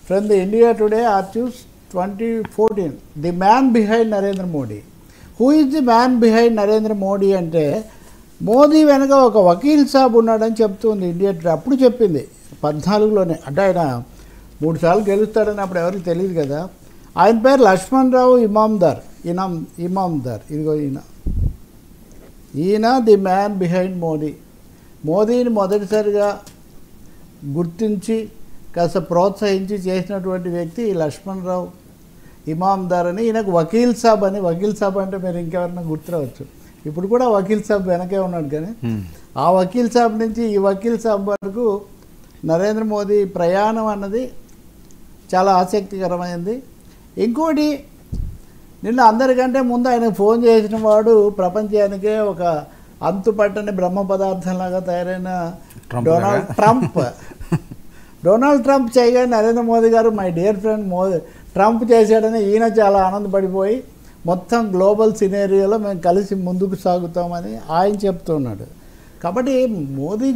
From the India today archives 2014, the man behind Narendra Modi. Who is the man behind Narendra Modi అంటే మోదీ వెనక ఒక వకీల్ సాబ్ ఉన్నాడని చెప్తుంది ఇండియా టుడే. అప్పుడు చెప్పింది 14లోనే, అంటే ఆయన 3 సార్లు గెలుస్తాడని అప్పుడు ఎవరికి తెలియదు కదా. ఆయన పేరు లక్ష్మణ్ రావు ఇమామ్దార్. ఇదిగో ఈయన ది మ్యాన్ బిహైండ్ మోదీ. మోదీని మొదటిసారిగా గుర్తించి కాస్త ప్రోత్సహించి చేసినటువంటి వ్యక్తి లక్ష్మణ్ రావు ఇమామ్దార్ అని. ఈయనకు వకీల్ సాబ్ అని. వకీల్ సాబ్ అంటే మీరు ఇంకెవరన్నా గుర్తురావచ్చు. ఇప్పుడు కూడా వకీల్ సాబ్ వెనకే ఉన్నాడు, కానీ ఆ వకీల్ సాబ్ నుంచి ఈ వకీల్ సాబ్ వరకు నరేంద్ర మోదీ ప్రయాణం అన్నది చాలా ఆసక్తికరమైంది. ఇంకోటి, నిన్న అందరికంటే ముందు ఆయనకు ఫోన్ చేసిన వాడు ప్రపంచానికే ఒక అంతుపట్టని బ్రహ్మ పదార్థంలాగా తయారైన డొనాల్డ్ ట్రంప్ చేయగానే నరేంద్ర మోదీ గారు మై డియర్ ఫ్రెండ్ ట్రంప్ చేశాడని ఈయన చాలా ఆనందపడిపోయి మొత్తం గ్లోబల్ సినేరియోలో మేము కలిసి ముందుకు సాగుతామని ఆయన చెప్తున్నాడు. కాబట్టి మోదీ